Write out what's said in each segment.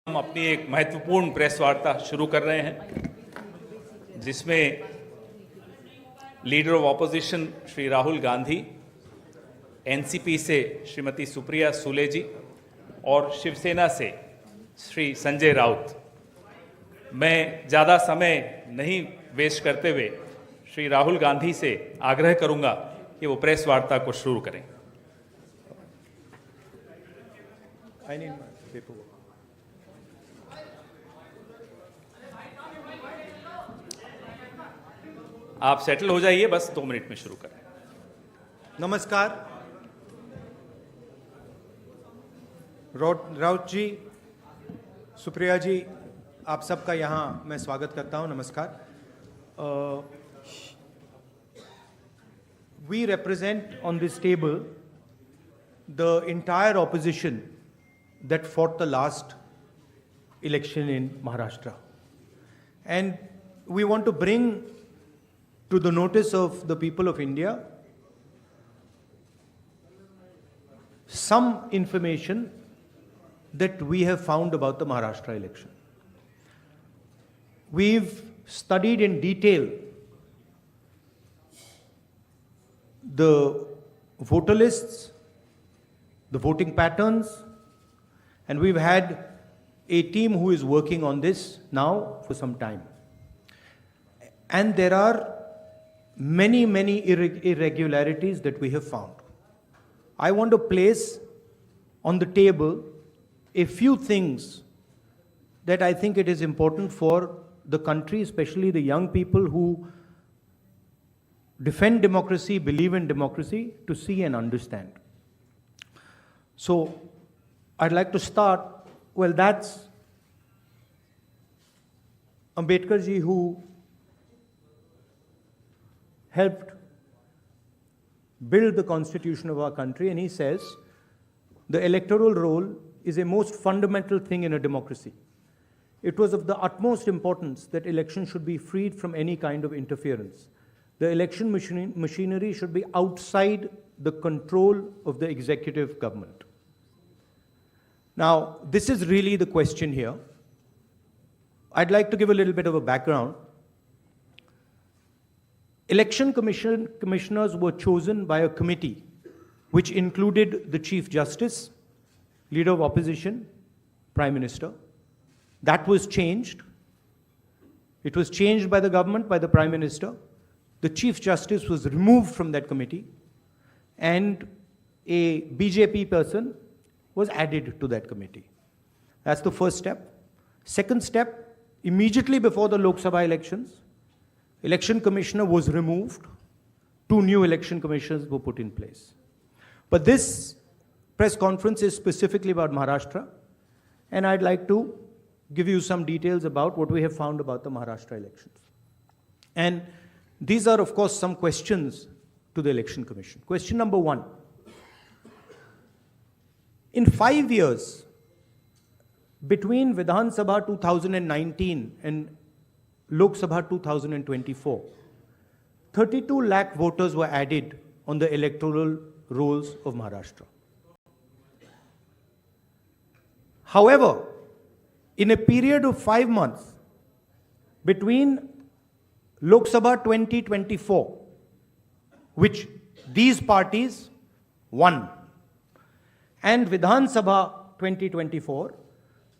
हम अपनी एक महत्वपूर्ण प्रेस वार्ता शुरू कर रहे हैं जिसमें leader of opposition Shri Rahul Gandhi, NCP से श्रीमती सुप्रिया सुले जी और शिवसेना से श्री संजय राउत। मैं ज़्यादा समय नहीं वेस्ट करते हुए श्री राहुल गांधी से आग्रह करूंगा कि वो प्रेस वार्ता को शुरू करें। आप सेटल हो जाइए, बस 2 मिनट में शुरू करें। नमस्कार। राउत जी, सुप्रिया जी, आप सबका यहाँ मैं स्वागत करता हूँ। नमस्कार। We represent on this table the entire opposition that fought the last election in Maharashtra, and we want to bring to the notice of the people of India some information that we have found about the Maharashtra election. We've studied in detail the voter lists, the voting patterns, and we've had a team who is working on this now for some time. And there are many irregularities that we have found. I want to place on the table a few things that I think it is important for the country, especially the young people who defend democracy, believe in democracy, to see and understand. So I'd like to start, well, that's Ambedkar ji, who helped build the constitution of our country, and he says the electoral roll is a most fundamental thing in a democracy. It was of the utmost importance that elections should be freed from any kind of interference. The election machinery should be outside the control of the executive government. Now, this is really the question here. I'd like to give a little bit of a background. Election commissioners were chosen by a committee which included the Chief Justice, Leader of Opposition, Prime Minister. That was changed. It was changed by the government, by the Prime Minister. The Chief Justice was removed from that committee, and a BJP person was added to that committee. That's the first step. Second step, immediately before the Lok Sabha elections, Election Commissioner was removed. 2 new election commissioners were put in place. But this press conference is specifically about Maharashtra, and I'd like to give you some details about what we have found about the Maharashtra elections. And these are, of course, some questions to the Election Commission. Question number 1. In 5 years, between Vidhan Sabha 2019 and Lok Sabha 2024, 32 lakh voters were added on the electoral rolls of Maharashtra. However, in a period of 5 months between Lok Sabha 2024, which these parties won, and Vidhan Sabha 2024,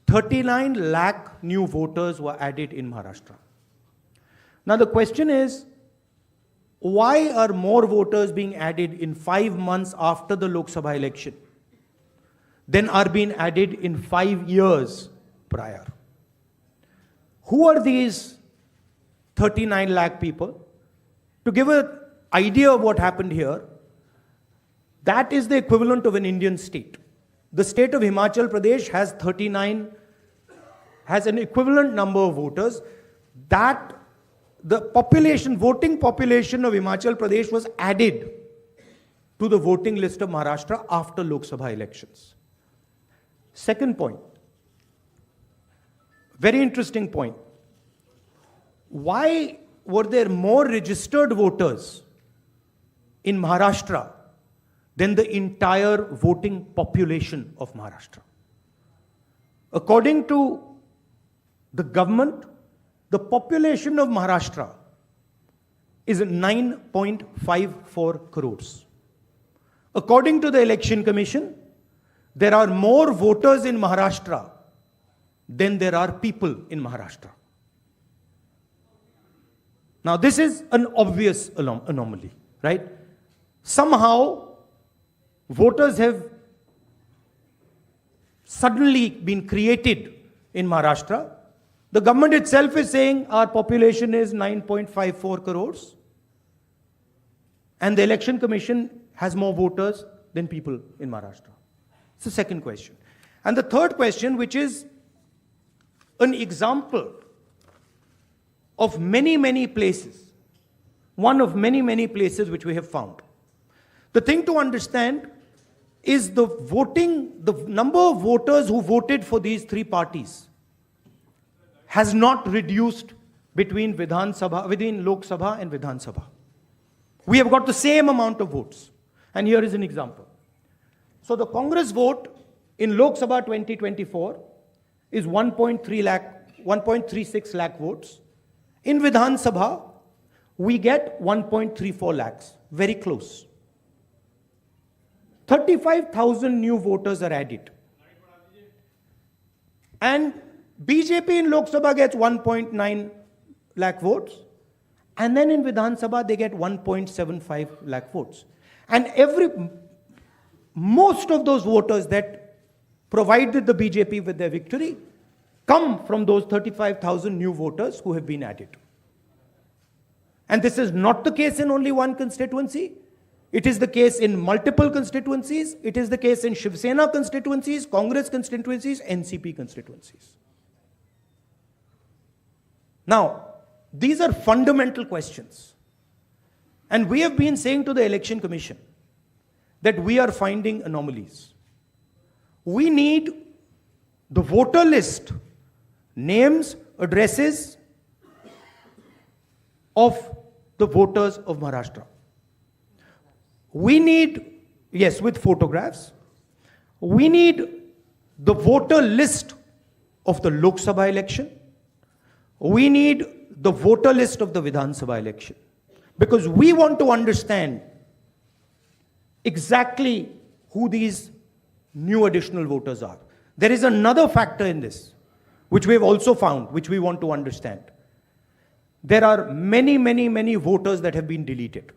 39 lakh new voters were added in Maharashtra. Now the question is, why are more voters being added in 5 months after the Lok Sabha election than are being added in 5 years prior? Who are these 39 lakh people? To give an idea of what happened here, that is the equivalent of an Indian state. The state of Himachal Pradesh has an equivalent number of voters. That the voting population of Himachal Pradesh was added to the voting list of Maharashtra after Lok Sabha elections. Second point, very interesting point. Why were there more registered voters in Maharashtra than the entire voting population of Maharashtra? According to the government, the population of Maharashtra is 9.54 crores. According to the Election Commission, there are more voters in Maharashtra than there are people in Maharashtra. Now, this is an obvious anomaly, right? Somehow, voters have suddenly been created in Maharashtra. The government itself is saying our population is 9.54 crores. And the Election Commission has more voters than people in Maharashtra. It's the second question. And the third question, which is an example of many, many places, one of many, many places which we have found. The thing to understand is the number of voters who voted for these three parties has not reduced between Lok Sabha and Vidhan Sabha. We have got the same amount of votes. And here is an example. So the Congress vote in Lok Sabha 2024 is 1.36 lakh votes. In Vidhan Sabha, we get 1.34 lakhs, very close. 35,000 new voters are added. And BJP in Lok Sabha gets 1.9 lakh votes. And then in Vidhan Sabha, they get 1.75 lakh votes. And most of those voters that provided the BJP with their victory come from those 35,000 new voters who have been added. And this is not the case in only one constituency. It is the case in multiple constituencies. It is the case in Shiv Sena constituencies, Congress constituencies, NCP constituencies. Now, these are fundamental questions. And we have been saying to the Election Commission that we are finding anomalies. We need the voter list, names, addresses of the voters of Maharashtra. We need, yes, with photographs. We need the voter list of the Lok Sabha election. We need the voter list of the Vidhan Sabha election. Because we want to understand exactly who these new additional voters are. There is another factor in this, which we have also found, which we want to understand. There are many, many, many voters that have been deleted.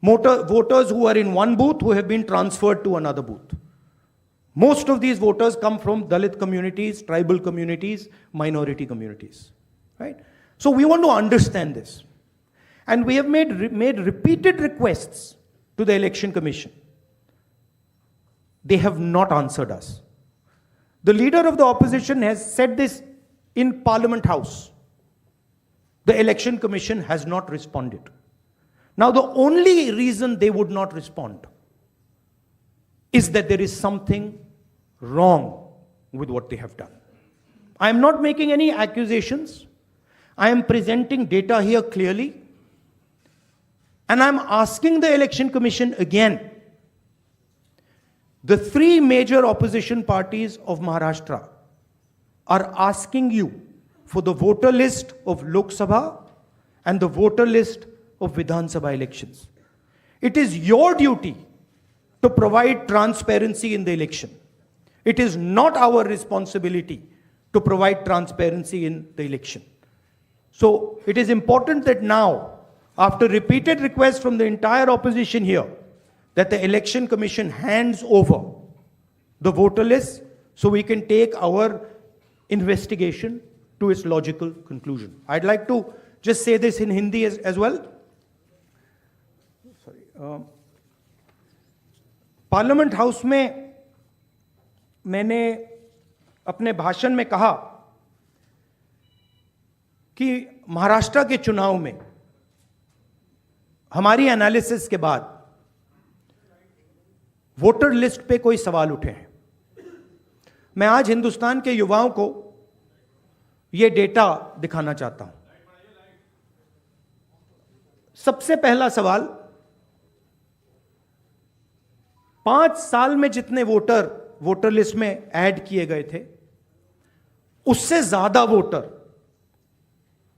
Voters who are in one booth who have been transferred to another booth. Most of these voters come from Dalit communities, tribal communities, minority communities. Right? So we want to understand this. And we have made repeated requests to the Election Commission. They have not answered us. The leader of the opposition has said this in Parliament House. The Election Commission has not responded. Now, the only reason they would not respond is that there is something wrong with what they have done. I am not making any accusations. I am presenting data here clearly. And I am asking the Election Commission again. The three major opposition parties of Maharashtra are asking you for the voter list of Lok Sabha and the voter list of Vidhan Sabha elections. It is your duty to provide transparency in the election. It is not our responsibility to provide transparency in the election. So it is important that now, after repeated requests from the entire opposition here, that the Election Commission hands over the voter list so we can take our investigation to its logical conclusion. I'd like to just say this in Hindi as well. Parliament house में मैंने अपने भाषण में कहा कि महाराष्ट्र के चुनाव में हमारी एनालिसिस के बाद वोटर लिस्ट पे कोई सवाल उठे हैं. मैं आज हिंदुस्तान के युवाओं को यह डेटा दिखाना चाहता हूं. सबसे पहला सवाल, 5 साल में जितने वोटर लिस्ट में ऐड किए गए थे, उससे ज्यादा वोटर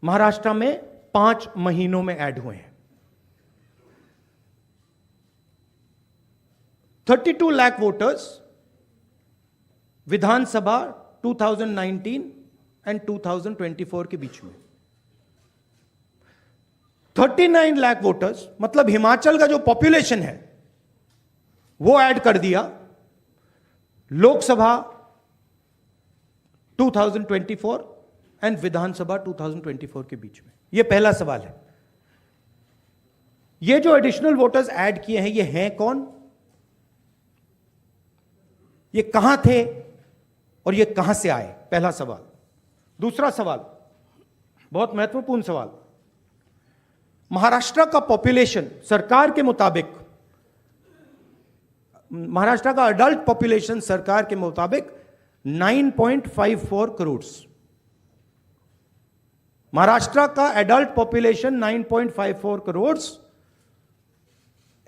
महाराष्ट्र में 5 महीनों में ऐड हुए हैं। 32 लाख वोटर्स विधानसभा 2019 एंड 2024 के बीच में। 39 लाख वोटर्स मतलब हिमाचल का जो पॉपुलेशन है वो ऐड कर दिया लोकसभा 2024 एंड विधानसभा 2024 के बीच में। यह पहला सवाल है। ये जो एडिशनल वोटर्स ऐड किए हैं ये हैं कौन, ये कहां थे और ये कहां से आए, पहला सवाल। दूसरा सवाल बहुत महत्वपूर्ण सवाल, महाराष्ट्र का पॉपुलेशन सरकार के मुताबिक, महाराष्ट्र का अडल्ट पॉपुलेशन सरकार के मुताबिक 9.54 करोड़। महाराष्ट्र का adult population 9.54 crore.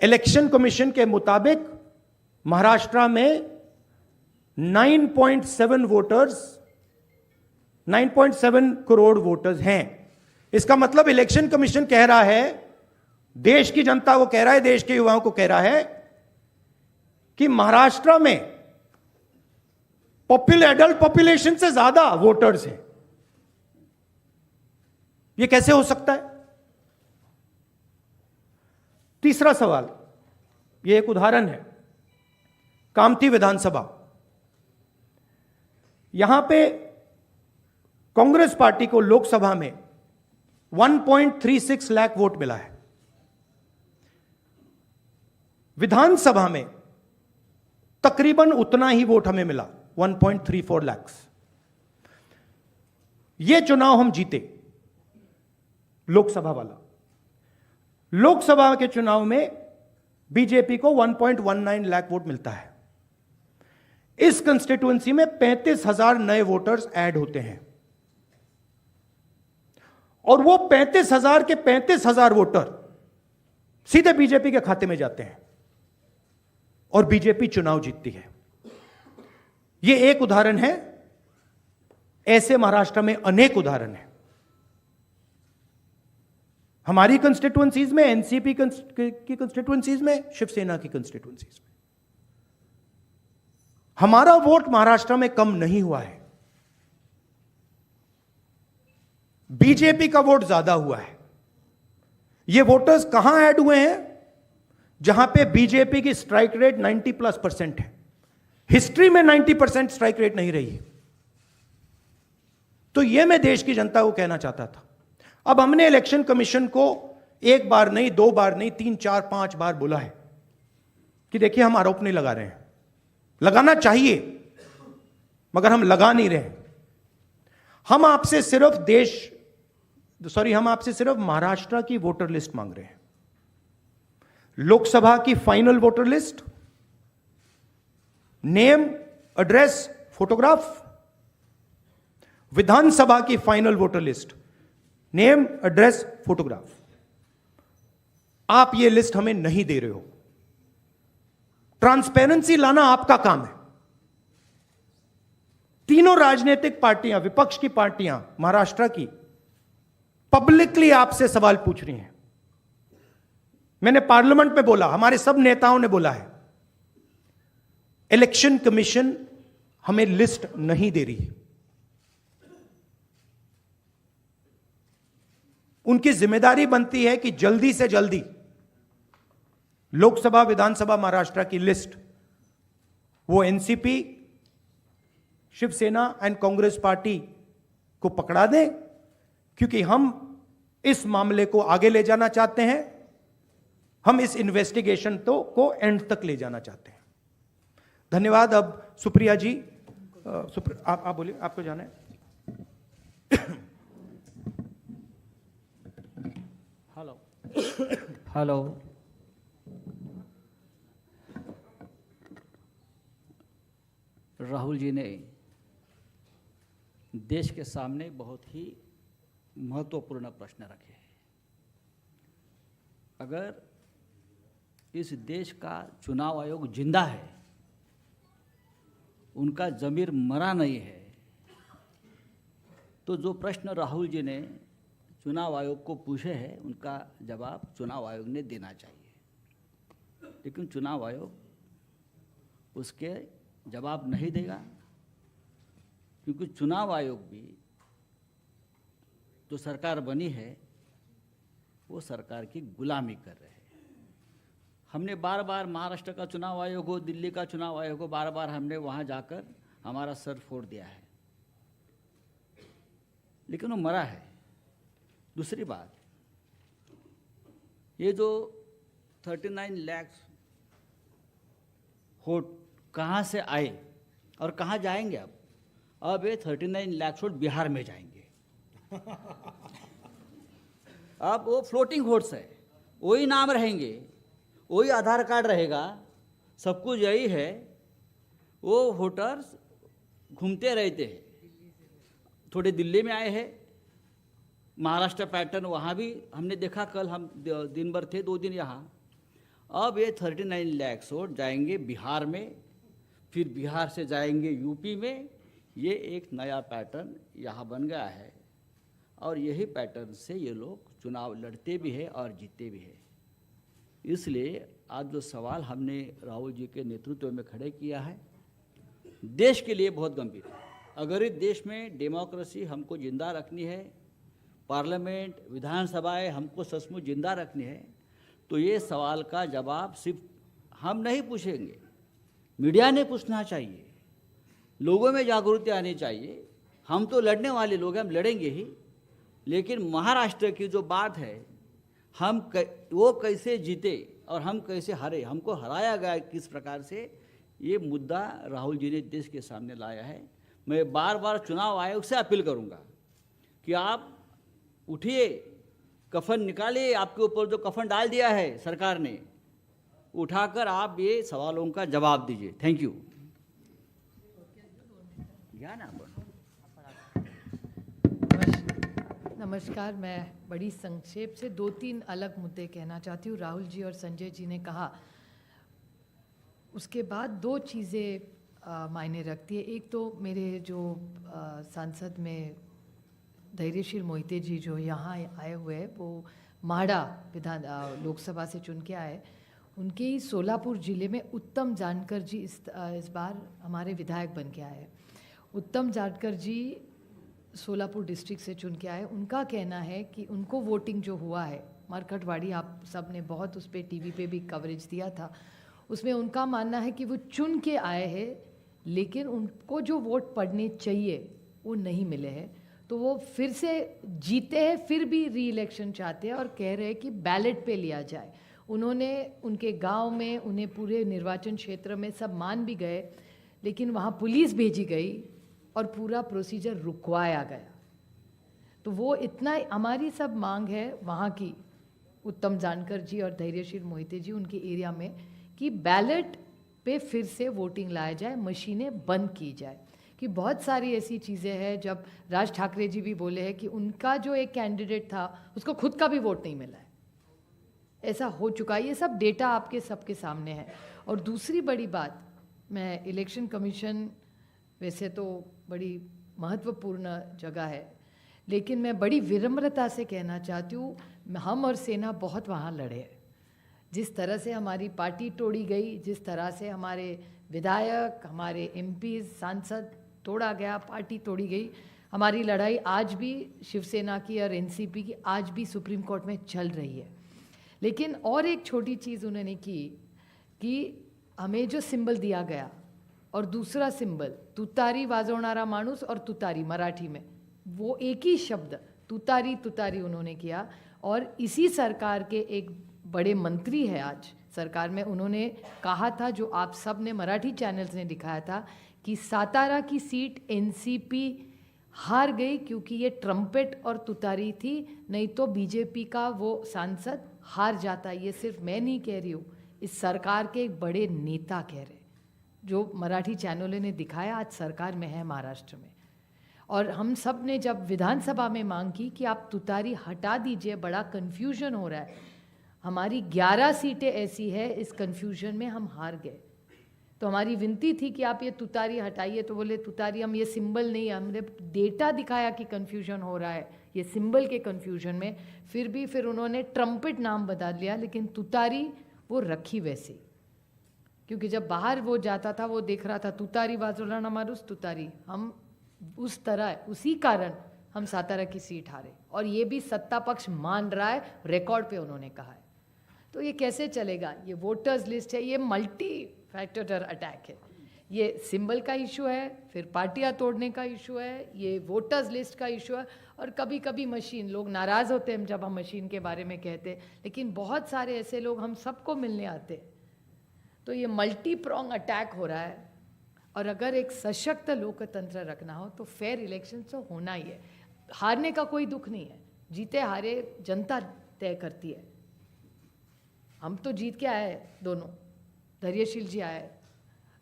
Election commission के मुताबिक महाराष्ट्र में 9.7 वोटर्स, 9.7 करोड़ वोटर्स हैं। इसका मतलब इलेक्शन कमीशन कह रहा है, देश की जनता को कह रहा है, देश के युवाओं को कह रहा है कि महाराष्ट्र में एडल्ट पॉपुलेशन से ज्यादा वोटर्स हैं। यह कैसे हो सकता है? तीसरा सवाल, यह एक उदाहरण है, कामठी विधानसभा। यहां पे कांग्रेस पार्टी को लोकसभा में 1.36 लाख वोट मिला है। विधानसभा में तकरीबन उतना ही वोट हमें मिला, 1.34 लाख। यह चुनाव हम जीते, लोकसभा वाला। लोकसभा के चुनाव में बीजेपी को 1.19 लाख वोट मिलता है। इस कंस्टिट्यूएंसी में 35,000 नए वोटर्स ऐड होते हैं और वो 35,000 के 35,000 वोटर सीधे बीजेपी के खाते में जाते हैं और बीजेपी चुनाव जीतती है। यह एक उदाहरण है, ऐसे महाराष्ट्र में अनेक उदाहरण हैं। हमारी कंस्टिट्यूएंसीज में, एनसीपी की कंस्टिट्यूएंसीज में, शिवसेना की कंस्टिट्यूएंसीज में। हमारा वोट महाराष्ट्र में कम नहीं हुआ है, बीजेपी का वोट ज्यादा हुआ है। ये वोटर्स कहां ऐड हुए हैं? जहां पे बीजेपी की स्ट्राइक रेट 90+% है। हिस्ट्री में 90% स्ट्राइक रेट नहीं रही है। तो यह मैं देश की जनता को कहना चाहता था। अब हमने इलेक्शन कमीशन को एक बार नहीं, 2 बार नहीं, 3, 4, 5 बार बोला है कि देखिए हम आरोप नहीं लगा रहे हैं, लगाना चाहिए मगर हम लगा नहीं रहे। हम आपसे सिर्फ महाराष्ट्र की वोटर लिस्ट मांग रहे हैं। लोकसभा की final voter list, name, address, photograph. Vidhan Sabha की final voter list, name, address, photograph. आप ये लिस्ट हमें नहीं दे रहे हो। ट्रांसपेरेंसी लाना आपका काम है। तीनों राजनीतिक पार्टियां, विपक्ष की पार्टियां महाराष्ट्र की, पब्लिकली आपसे सवाल पूछ रही हैं। मैंने पार्लियामेंट में बोला, हमारे सब नेताओं ने बोला है, इलेक्शन कमीशन हमें लिस्ट नहीं दे रही। उनकी जिम्मेदारी बनती है कि जल्दी से जल्दी लोकसभा, विधानसभा महाराष्ट्र की लिस्ट वो NCP, Shiv Sena and Congress party को पकड़ा दें, क्योंकि हम इस मामले को आगे ले जाना चाहते हैं। हम इस इन्वेस्टिगेशन को एंड तक ले जाना चाहते हैं। धन्यवाद। अब सुप्रिया जी, आप बोलिए, आपको जाना है। हेलो, राहुल जी ने देश के सामने बहुत ही महत्वपूर्ण प्रश्न रखे हैं। अगर इस देश का चुनाव आयोग जिंदा है, उनका ज़मीर मरा नहीं है, तो जो प्रश्न राहुल जी ने चुनाव आयोग को पूछे हैं उनका जवाब चुनाव आयोग ने देना चाहिए, लेकिन चुनाव आयोग उसके जवाब नहीं देगा, क्योंकि चुनाव आयोग भी जो सरकार बनी है वो सरकार की गुलामी कर रहे हैं। हमने बार बार महाराष्ट्र का चुनाव आयोग हो, दिल्ली का चुनाव आयोग हो, बार बार हमने वहाँ जाकर हमारा सर फोड़ दिया है, लेकिन वो मरा है। दूसरी बात, ये जो 39 लाख वोट कहाँ से आए और कहाँ जाएंगे? अब ये 39 लाख वोट बिहार में जाएंगे। अब वो फ्लोटिंग वोट्स है, वही नाम रहेंगे, वही आधार कार्ड रहेगा, सब कुछ यही है। वो वोटर्स घूमते रहते हैं, थोड़े दिल्ली में आए हैं, महाराष्ट्र पैटर्न वहाँ भी हमने देखा, कल हम दिन भर थे, 2 दिन यहाँ। अब ये 39 लाख वोट जाएंगे बिहार में, फिर बिहार से जाएंगे यूपी में। ये एक नया पैटर्न यहाँ बन गया है और यही पैटर्न से ये लोग चुनाव लड़ते भी हैं और जीतते भी हैं। इसलिए आज जो सवाल हमने राहुल जी के नेतृत्व में खड़े किया है, देश के लिए बहुत गंभीर है। अगर इस देश में डेमोक्रेसी हमको जिंदा रखनी है, पार्लियामेंट, विधानसभाएं हमको सचमुच जिंदा रखनी है, तो ये सवाल का जवाब सिर्फ हम नहीं पूछेंगे, मीडिया ने पूछना चाहिए, लोगों में जागृति आनी चाहिए। हम तो लड़ने वाले लोग हैं, हम लड़ेंगे ही, लेकिन महाराष्ट्र की जो बात है, वो कैसे जीते और हम कैसे हारे, हमको हराया गया किस प्रकार से, ये मुद्दा राहुल जी ने देश के सामने लाया है। मैं बार बार चुनाव आयोग से अपील करूंगा कि आप उठिए, कफन निकालिए, आपके ऊपर जो कफन डाल दिया है सरकार ने, उठाकर आप ये सवालों का जवाब दीजिए। Thank you. नमस्कार, मैं बड़ी संक्षेप से 2-3 अलग मुद्दे कहना चाहती हूँ। राहुल जी और संजय जी ने कहा, उसके बाद 2 चीज़ें मायने रखती है। एक तो मेरे जो सांसद में धैर्यशील मोहिते जी जो यहाँ आए हुए हैं, वो माड़ा लोकसभा से चुन के आए। उनके ही सोलापुर ज़िले में उत्तम जानकर जी इस बार हमारे विधायक बन के आए। उत्तम जानकर जी सोलापुर डिस्ट्रिक्ट से चुन के आए। उनका कहना है कि उनको वोटिंग जो हुआ है, मरकटवाड़ी, आप सब ने बहुत उस पर टीवी पे भी कवरेज दिया था, उसमें उनका मानना है कि वो चुन के आए हैं, लेकिन उनको जो वोट पड़ने चाहिए वो नहीं मिले हैं, तो वो फिर से जीते हैं, फिर भी री इलेक्शन चाहते हैं और कह रहे हैं कि बैलेट पे लिया जाए। उन्होंने उनके गांव में, उन्हें पूरे निर्वाचन क्षेत्र में सब मान भी गए, लेकिन वहाँ पुलिस भेजी गई और पूरा प्रोसीजर रुकवाया गया। तो वो इतना, हमारी सब मांग है वहाँ की, उत्तम जानकर जी और धैर्यशील मोहिते जी उनके एरिया में, कि बैलेट पे फिर से वोटिंग लाया जाए, मशीनें बंद की जाए। कि बहुत सारी ऐसी चीज़ें हैं, जब राज ठाकरे जी भी बोले हैं कि उनका जो एक कैंडिडेट था उसको खुद का भी वोट नहीं मिला है, ऐसा हो चुका है। ये सब डेटा आपके सबके सामने है। और दूसरी बड़ी बात, मैं इलेक्शन कमीशन वैसे तो बड़ी महत्वपूर्ण जगह है, लेकिन मैं बड़ी विनम्रता से कहना चाहती हूँ, हम और सेना बहुत वहाँ लड़े हैं। जिस तरह से हमारी पार्टी तोड़ी गई, जिस तरह से हमारे विधायक, हमारे एमपी, सांसद तोड़ा गया, पार्टी तोड़ी गई, हमारी लड़ाई आज भी शिवसेना की और एनसीपी की आज भी सुप्रीम कोर्ट में चल रही है। लेकिन और एक छोटी चीज़ उन्होंने की कि हमें जो सिंबल दिया गया और दूसरा सिंबल तुतारी वाजवणारा माणूस और तुतारी मराठी में, वो एक ही शब्द तुतारी तुतारी उन्होंने किया। और इसी सरकार के एक बड़े मंत्री है आज सरकार में, उन्होंने कहा था, जो आप सब ने मराठी चैनल्स ने दिखाया था, कि सातारा की सीट एनसीपी हार गई क्योंकि ये ट्रम्पेट और तुतारी थी, नहीं तो बीजेपी का वो सांसद हार जाता। ये सिर्फ मैं नहीं कह रही हूँ, इस सरकार के एक बड़े नेता कह रहे, जो मराठी चैनलों ने दिखाया, आज सरकार में है महाराष्ट्र में। और हम सब ने जब विधानसभा में मांग की कि आप तुतारी हटा दीजिए, बड़ा कन्फ्यूजन हो रहा है, हमारी 11 सीटें ऐसी है, इस कन्फ्यूजन में हम हार गए। तो हमारी विनती थी कि आप ये तुतारी हटाइए, तो बोले तुतारी हम ये सिंबल नहीं, हमने डेटा दिखाया कि कन्फ्यूजन हो रहा है ये सिंबल के कन्फ्यूजन में, फिर उन्होंने ट्रम्पेट नाम बदल लिया, लेकिन तुतारी वो रखी वैसी, क्योंकि जब बाहर वो जाता था वो देख रहा था तुतारी वाजोला नमारुस तुतारी, हम उस तरह उसी कारण हम सातारा की सीट हारे, और ये भी सत्ता पक्ष मान रहा है, रिकॉर्ड पे उन्होंने कहा है। तो ये कैसे चलेगा? ये वोटर्स लिस्ट है, ये मल्टी फैक्टर अटैक है, ये सिंबल का इशू है, फिर पार्टियां तोड़ने का इशू है, ये वोटर्स लिस्ट का इशू है, और कभी कभी मशीन, लोग नाराज़ होते हैं जब हम मशीन के बारे में कहते हैं, लेकिन बहुत सारे ऐसे लोग हम सबको मिलने आते हैं। तो ये मल्टी प्रोंग अटैक हो रहा है, और अगर एक सशक्त लोकतंत्र रखना हो तो फेयर इलेक्शन तो होना ही है। हारने का कोई दुख नहीं है, जीते हारे जनता तय करती है। हम तो जीत के आए दोनों, धैर्यशील जी आए,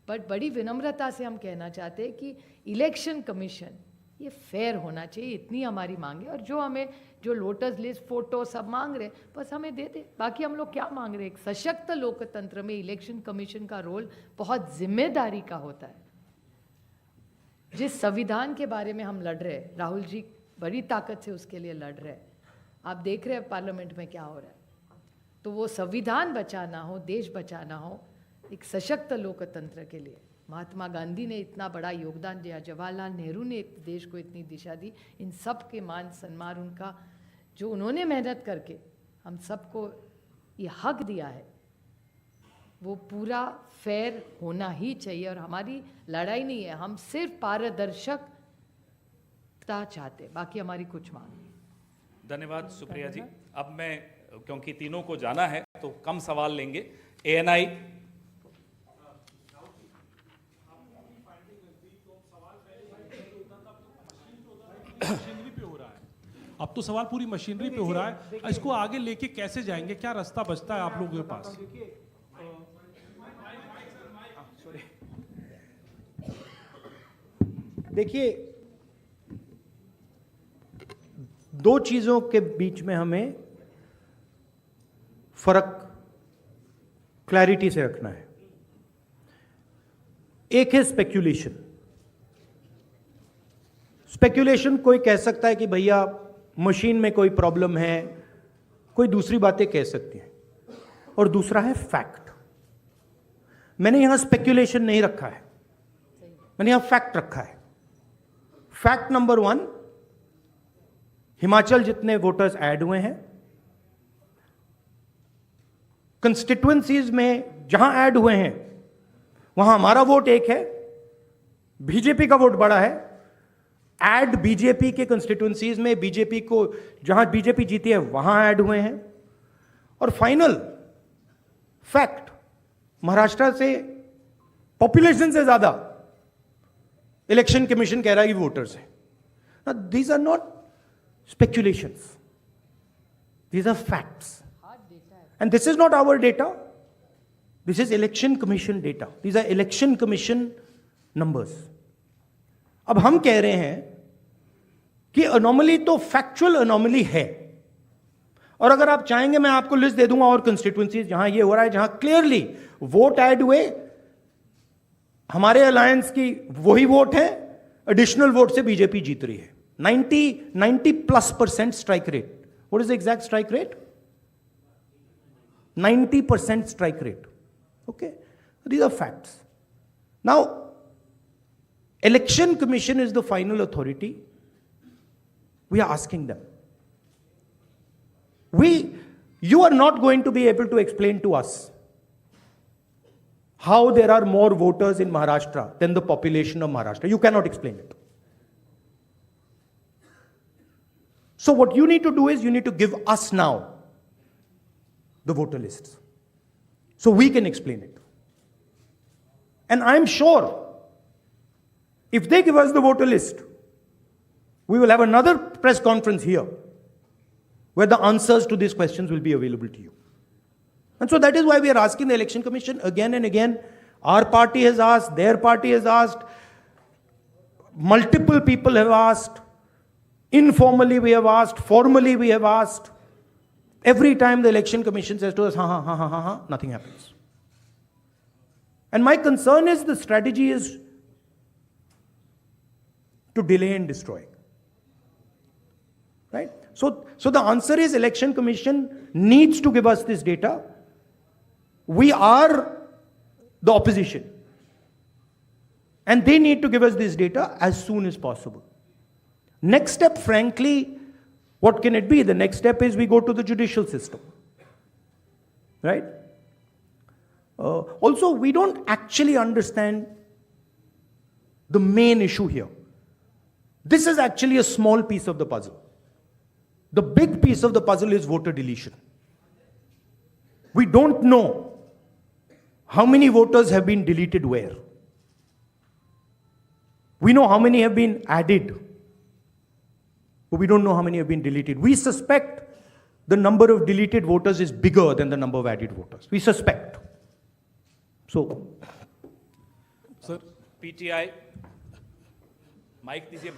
बट बड़ी विनम्रता से हम कहना चाहते हैं कि इलेक्शन कमीशन ये फेयर होना चाहिए, इतनी हमारी मांग है। और जो हमें जो लोटस लिस्ट फोटो सब मांग रहे बस हमें दे दे, बाकी हम लोग क्या मांग रहे हैं? एक सशक्त लोकतंत्र में इलेक्शन कमीशन का रोल बहुत जिम्मेदारी का होता है। जिस संविधान के बारे में हम लड़ रहे हैं, राहुल जी बड़ी ताकत से उसके लिए लड़ रहे हैं, आप देख रहे हैं पार्लियामेंट में क्या हो रहा है। तो वो संविधान बचाना हो, देश बचाना हो, एक सशक्त लोकतंत्र के लिए महात्मा गांधी ने इतना बड़ा योगदान दिया, जवाहरलाल नेहरू ने देश को इतनी दिशा दी, इन सब के मान सम्मान उनका जो उन्होंने मेहनत करके हम सबको ये हक दिया है, वो पूरा फेयर होना ही चाहिए। और हमारी लड़ाई नहीं है, हम सिर्फ पारदर्शकता चाहते, बाकी हमारी कुछ मांग नहीं। धन्यवाद सुप्रिया जी। अब मैं, क्योंकि तीनों को जाना है तो कम सवाल लेंगे। ANI मशीनरी पे हो रहा है, अब तो सवाल पूरी मशीनरी पे हो रहा है, इसको आगे लेके कैसे जाएंगे, क्या रास्ता बचता है आप लोगों के पास? देखिए, दो चीजों के बीच में हमें फर्क क्लैरिटी से रखना है। एक है स्पेक्यूलेशन। स्पेक्यूलेशन कोई कह सकता है कि भैया मशीन में कोई प्रॉब्लम है, कोई दूसरी बातें कह सकती है, और दूसरा है फैक्ट। मैंने यहां स्पेक्यूलेशन नहीं रखा है, मैंने यहां फैक्ट रखा है। फैक्ट नंबर 1, हिमाचल जितने वोटर्स ऐड हुए हैं, कंस्टिट्युएंसीज में जहां ऐड हुए हैं वहां हमारा वोट एक है, बीजेपी का वोट बड़ा है। ऐड बीजेपी के कंस्टिट्युएंसीज में बीजेपी को जहां बीजेपी जीती है वहां ऐड हुए हैं। और फाइनल फैक्ट, महाराष्ट्र से पॉपुलेशन से ज्यादा इलेक्शन कमीशन कह रहा है कि वोटर्स है। These are not speculations, these are facts, and this is not our data, this is election commission data, these are election commission numbers. अब हम कह रहे हैं कि अनोमली तो फैक्चुअल अनोमली है, और अगर आप चाहेंगे मैं आपको लिस्ट दे दूंगा और कंस्टिट्युएंसीज जहां ये हो रहा है, जहां क्लियरली वोट ऐड हुए, हमारे अलायंस की वही वोट है, एडिशनल वोट से बीजेपी जीत रही है। 90+% strike rate. What is the exact strike rate? 90% strike rate. Okay? These are facts. Now, Election Commission is the final authority. We are asking them. You are not going to be able to explain to us how there are more voters in Maharashtra than the population of Maharashtra. You cannot explain it. So what you need to do is you need to give us now the voter lists so we can explain it. And I'm sure if they give us the voter list, we will have another press conference here where the answers to these questions will be available to you. And so that is why we are asking the Election Commission again and again. Our party has asked, their party has asked, multiple people have asked. Informally we have asked, formally we have asked. Every time the Election Commission says to us, ha, nothing happens. And my concern is the strategy is to delay and destroy. Right? So the answer is Election Commission needs to give us this data. We are the opposition. And they need to give us this data as soon as possible. Next step, frankly, what can it be? The next step is we go to the judicial system. Right? Also, we don't actually understand the main issue here. This is actually a small piece of the puzzle. The big piece of the puzzle is voter deletion. We don't know how many voters have been deleted where. We know how many have been added, but we don't know how many have been deleted. We suspect the number of deleted voters is bigger than the number of added voters. We suspect. So, sir PTI, mic दीजिए.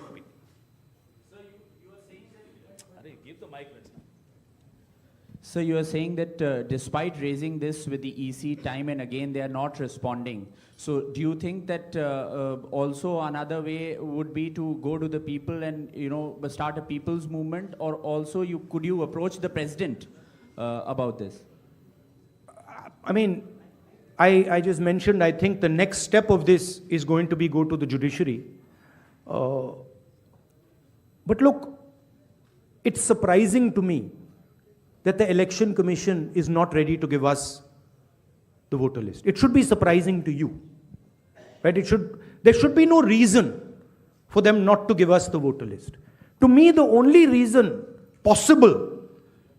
अरे give the mic. So you are saying that despite raising this with the EC time and again, they are not responding. So do you think that also another way would be to go to the people and start a people's movement, or also could you approach the president about this? I mean, I just mentioned, I think the next step of this is going to be go to the judiciary. But look, it's surprising to me that the Election Commission is not ready to give us the voter list. It should be surprising to you, right? There should be no reason for them not to give us the voter list. To me, the only reason possible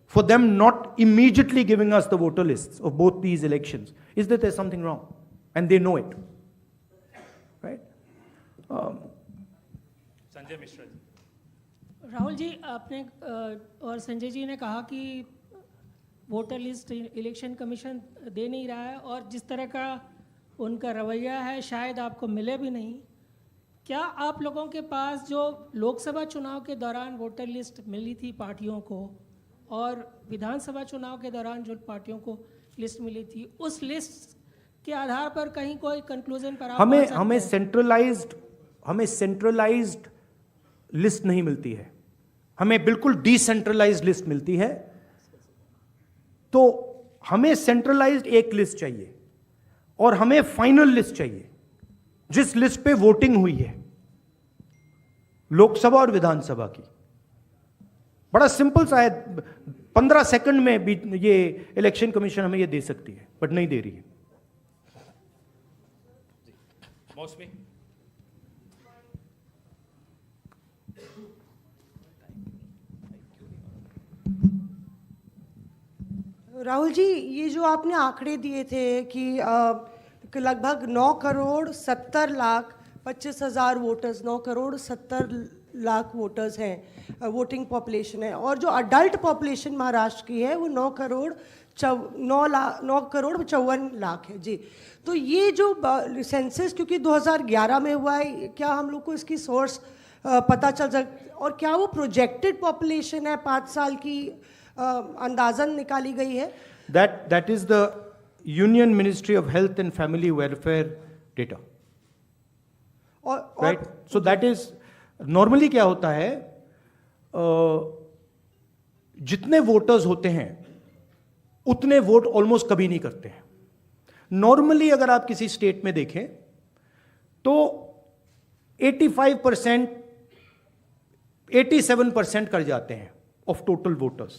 for them not immediately giving us the voter lists of both these elections is that there's something wrong, and they know it, right? Sanjay Mishra ji. Rahul ji, आपने और संजय जी ने कहा कि voter list election commission दे नहीं रहा है, और जिस तरह का उनका रवैया है शायद आपको मिले भी नहीं. क्या आप लोगों के पास जो लोकसभा चुनाव के दौरान वोटर लिस्ट मिली थी पार्टियों को, और विधानसभा चुनाव के दौरान जो पार्टियों को लिस्ट मिली थी, उस लिस्ट के आधार पर कहीं कोई कंक्लूजन पर आप हमें सेंट्रलाइज्ड लिस्ट नहीं मिलती है, हमें बिल्कुल डिसेंट्रलाइज्ड लिस्ट मिलती है. तो हमें सेंट्रलाइज्ड एक लिस्ट चाहिए और हमें फाइनल लिस्ट चाहिए जिस लिस्ट पे वोटिंग हुई है लोकसभा और विधानसभा की. बड़ा सिंपल सा है, 15 सेकंड में भी ये इलेक्शन कमीशन हमें ये दे सकती है, बट नहीं दे रही है. मौसमी. राहुल जी, ये जो आपने आंकड़े दिए थे कि लगभग 9,70,25,000 वोटर्स, 9,70,00,000 वोटर्स हैं, वोटिंग पॉपुलेशन है, और जो अडल्ट पॉपुलेशन महाराष्ट्र की है वो 9,54,00,000 है जी. तो ये जो सेंसस क्योंकि 2011 में हुआ है, क्या हम लोग को इसकी सोर्स पता चल सकता, और क्या वो प्रोजेक्टेड पॉपुलेशन है 5 साल की अंदाजन निकाली गई है? That is the Union Ministry of Health and Family Welfare data. Right? So that is normally क्या होता है, जितने वोटर्स होते हैं उतने वोट ऑलमोस्ट कभी नहीं करते हैं. नॉर्मली अगर आप किसी स्टेट में देखें तो 85%, 87% कर जाते हैं ऑफ टोटल वोटर्स.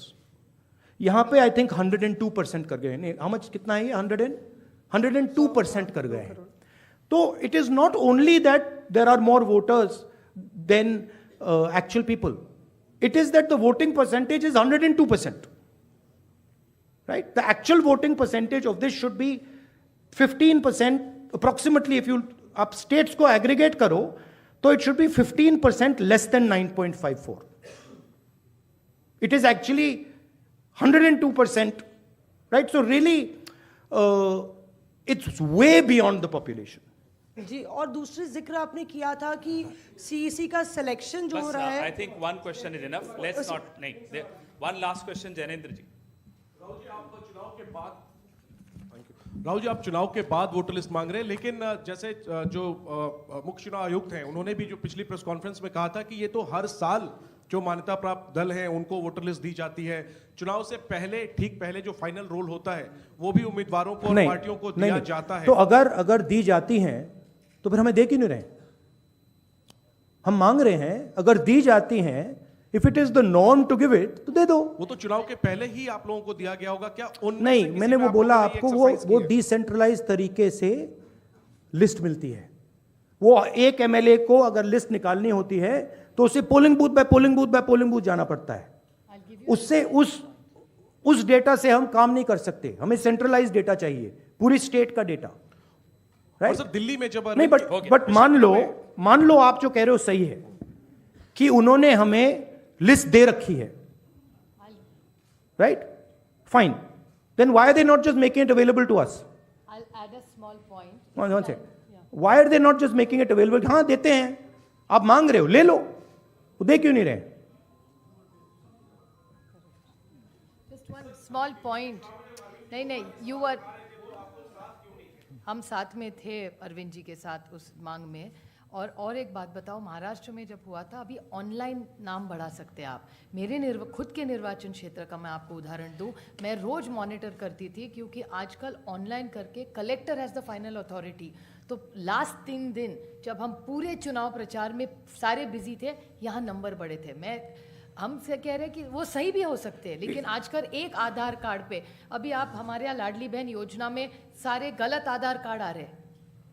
यहां पे आई थिंक 102% कर गए हैं. हाउ मच, कितना है ये? 102% कर गए हैं. तो it is not only that there are more voters than actual people, it is that the voting percentage is 102%. Right? The actual voting percentage of this should be 15% approximately. If you आप states को aggregate करो तो it should be 15% less than 9.54. It is actually 102%, right? So really, it's way beyond the population. जी, और दूसरी जिक्र आपने किया था कि सीईसी का सिलेक्शन जो हो रहा है. I think one question is enough. Let's not. नहीं. One last question, जैनेंद्र जी. राहुल जी, आप चुनाव के बाद वोटर लिस्ट मांग रहे हैं, लेकिन जैसे जो मुख्य चुनाव आयुक्त हैं उन्होंने भी जो पिछली प्रेस कॉन्फ्रेंस में कहा था कि ये तो हर साल जो मान्यता प्राप्त दल हैं उनको वोटर लिस्ट दी जाती है। चुनाव से पहले, ठीक पहले जो फाइनल रोल होता है वो भी उम्मीदवारों को और पार्टियों को दिया जाता है। तो अगर दी जाती हैं तो फिर हमें दे क्यों नहीं रहे? हम मांग रहे हैं, अगर दी जाती हैं, if it is the norm to give it, तो दे दो। वो तो चुनाव के पहले ही आप लोगों को दिया गया होगा क्या? नहीं, मैंने वो बोला आपको, वो डिसेंट्रलाइज तरीके से लिस्ट मिलती है। वो एक एमएलए को अगर लिस्ट निकालनी होती है तो उसे polling booth by polling booth by polling booth जाना पड़ता है। उससे उस डेटा से हम काम नहीं कर सकते, हमें सेंट्रलाइज डेटा चाहिए, पूरी स्टेट का डेटा। राइट सर, दिल्ली में जब नहीं, बट मान लो आप जो कह रहे हो सही है कि उन्होंने हमें लिस्ट दे रखी है, right? Fine, then why are they not just making it available to us? I'll add a small point. One second. Why are they not just making it available? हाँ देते हैं, आप मांग रहे हो, ले लो, वो दे क्यों नहीं रहे? Just one small point. नहीं, you were, हम साथ में थे अरविंद जी के साथ उस मांग में। और एक बात बताओ, महाराष्ट्र में जब हुआ था, अभी ऑनलाइन नाम बढ़ा सकते हैं आप। मेरे खुद के निर्वाचन क्षेत्र का मैं आपको उदाहरण दूं, मैं रोज मॉनिटर करती थी, क्योंकि आजकल ऑनलाइन करके collector has the final authority. तो लास्ट 3 दिन जब हम पूरे चुनाव प्रचार में सारे बिजी थे, यहाँ नंबर बढ़े थे। हमसे कह रहे हैं कि वो सही भी हो सकते हैं, लेकिन आजकल एक आधार कार्ड पे, अभी आप हमारे यहाँ लाडली बहन योजना में सारे गलत आधार कार्ड आ रहे हैं।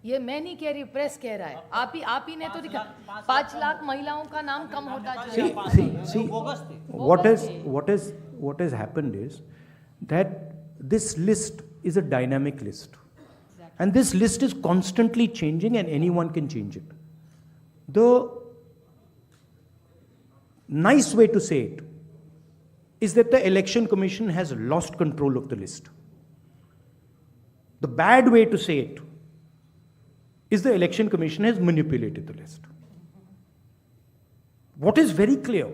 ये मैं नहीं कह रही, प्रेस कह रहा है। आप ही ने तो दिखा, 5 लाख महिलाओं का नाम कम होता जा रहा है। See, what has happened is that this list is a dynamic list. And this list is constantly changing and anyone can change it. The nice way to say it is that the Election Commission has lost control of the list. The bad way to say it is the Election Commission has manipulated the list. What is very clear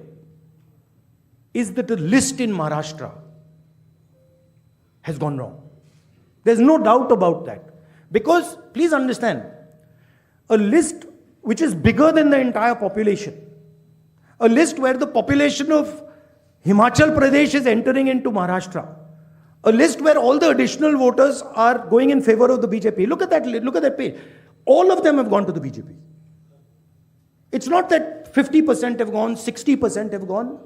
is that the list in Maharashtra has gone wrong. There's no doubt about that. Because, please understand, a list which is bigger than the entire population, a list where the population of Himachal Pradesh is entering into Maharashtra, a list where all the additional voters are going in favor of the BJP. Look at that page. All of them have gone to the BJP. It's not that 50% have gone, 60% have gone.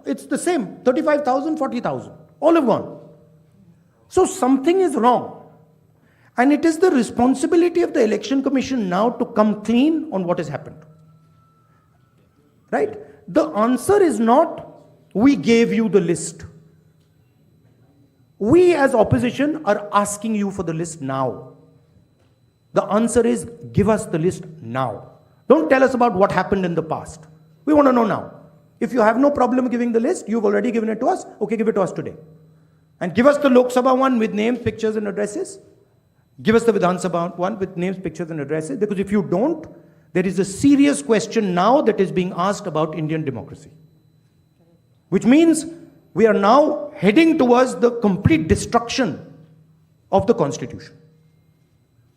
It's the same. 35,000, 40,000. All have gone. So something is wrong. And it is the responsibility of the Election Commission now to come clean on what has happened. Right? The answer is not, we gave you the list. We as opposition are asking you for the list now. The answer is, give us the list now. Don't tell us about what happened in the past. We want to know now. If you have no problem giving the list, you've already given it to us, okay, give it to us today. And give us the Lok Sabha one with names, pictures and addresses. Give us the Vidhan Sabha one with names, pictures and addresses. Because if you don't, there is a serious question now that is being asked about Indian democracy. Which means we are now heading towards the complete destruction of the Constitution.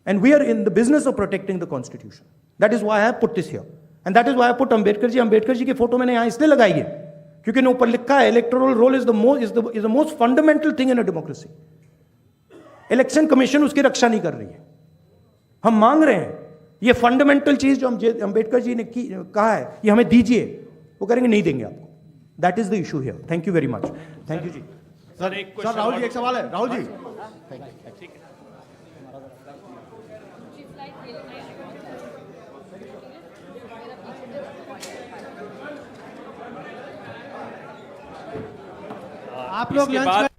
And we are in the business of protecting the Constitution. That is why I have put this here. And that is why I put Ambedkar ji. Ambedkar ji की photo मैंने यहाँ इसलिए लगाई है क्योंकि ने ऊपर लिखा है electoral roll is the most fundamental thing in a democracy. Election Commission उसकी रक्षा नहीं कर रही है. हम मांग रहे हैं ये फंडामेंटल चीज जो अंबेडकर जी ने कहा है ये हमें दीजिए, वो करेंगे नहीं देंगे आपको. That is the issue here. Thank you very much. Thank you ji. Sir एक सर राहुल जी एक सवाल है. राहुल जी आप लोग लंच